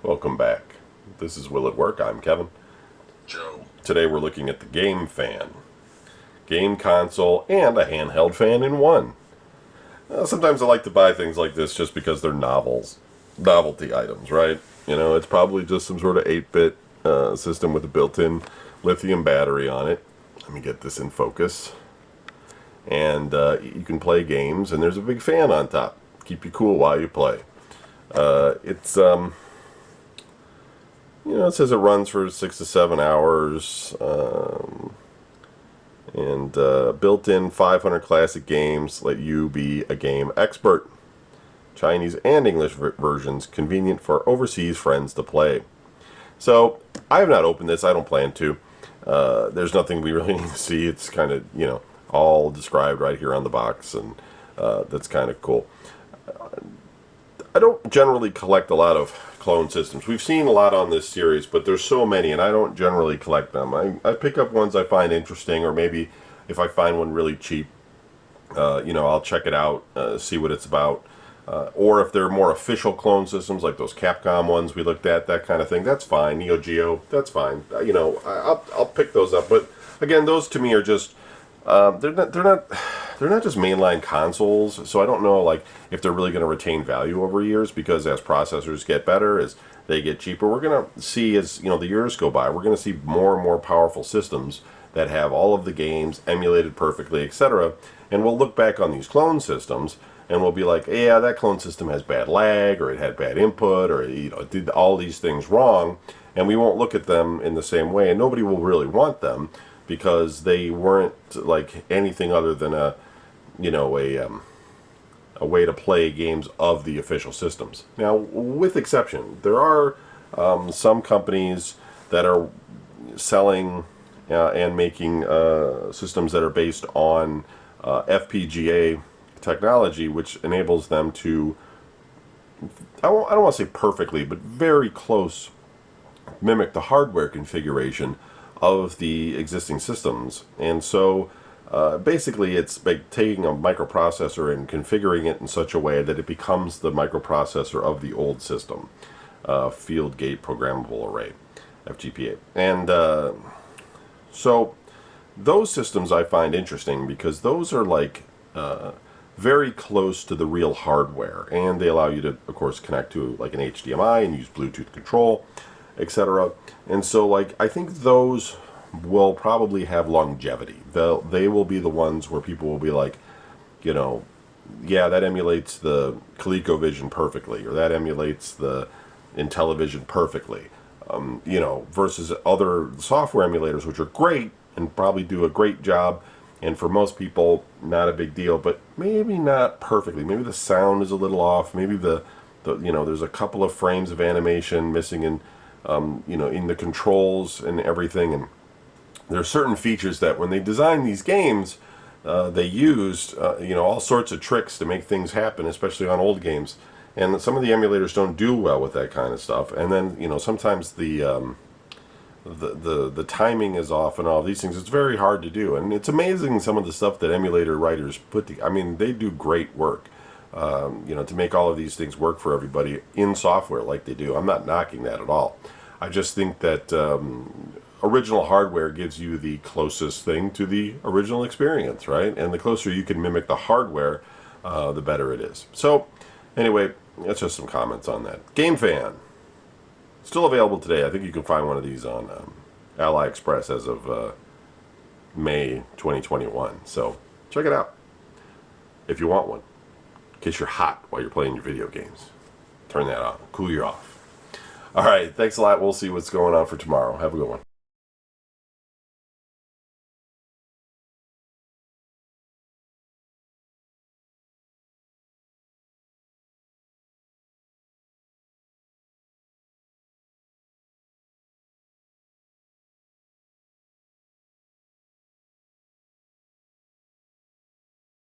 Welcome back. This is Will at Work. I'm Kevin. Joe. Today we're looking at the game fan. Game console and a handheld fan in one. Sometimes I like to buy things like this just because they're novelty items, right? You know, it's probably just some sort of 8-bit system with a built-in lithium battery on it. Let me get this in focus. And you can play games, and there's a big fan on top. Keep you cool while you play. It says it runs for 6 to 7 hours, and built-in 500 classic games let you be a game expert. Chinese and English versions, convenient for overseas friends to play. So, I have not opened this. I don't plan to. There's nothing we really need to see. It's kind of, all described right here on the box, and that's kind of cool. I don't generally collect a lot of clone systems. We've seen a lot on this series, but there's so many, and I don't generally collect them. I pick up ones I find interesting, or maybe if I find one really cheap, I'll check it out, see what it's about. Or if they're more official clone systems, like those Capcom ones we looked at, that kind of thing, that's fine. Neo Geo, that's fine. I'll pick those up. But again, those to me are just they're not just mainline consoles, so I don't know if they're really going to retain value over years, because as processors get better, as they get cheaper, we're going to see, as the years go by, we're going to see more and more powerful systems that have all of the games emulated perfectly, etc. And we'll look back on these clone systems and we'll be like, yeah, that clone system has bad lag, or it had bad input, or it did all these things wrong, and we won't look at them in the same way, and nobody will really want them, because they weren't like anything other than a way to play games of the official systems. Now, with exception, there are some companies that are selling and making systems that are based on FPGA technology, which enables them to, I don't want to say perfectly, but very close, mimic the hardware configuration of the existing systems. And so basically it's like taking a microprocessor and configuring it in such a way that it becomes the microprocessor of the old system, field gate programmable array, FGPA. And so those systems I find interesting, because those are very close to the real hardware, and they allow you to, of course, connect to like an HDMI and use Bluetooth control, etc. And so I think those will probably have longevity. They will be the ones where people will be like, yeah, that emulates the ColecoVision perfectly, or that emulates the Intellivision perfectly, versus other software emulators, which are great and probably do a great job, and for most people not a big deal, but maybe not perfectly. Maybe the sound is a little off. Maybe there's a couple of frames of animation missing in in the controls and everything. And there are certain features that when they designed these games, they used all sorts of tricks to make things happen, especially on old games. And some of the emulators don't do well with that kind of stuff. And then sometimes the timing is off and all these things. It's very hard to do, and it's amazing some of the stuff that emulator writers put together. I mean, they do great work, to make all of these things work for everybody in software like they do. I'm not knocking that at all. I just think that original hardware gives you the closest thing to the original experience, right? And the closer you can mimic the hardware, the better it is. So, anyway, that's just some comments on that. Game Fan. Still available today. I think you can find one of these on AliExpress as of May 2021. So check it out if you want one, in case you're hot while you're playing your video games. Turn that on. Cool you off. All right. Thanks a lot. We'll see what's going on for tomorrow. Have a good one.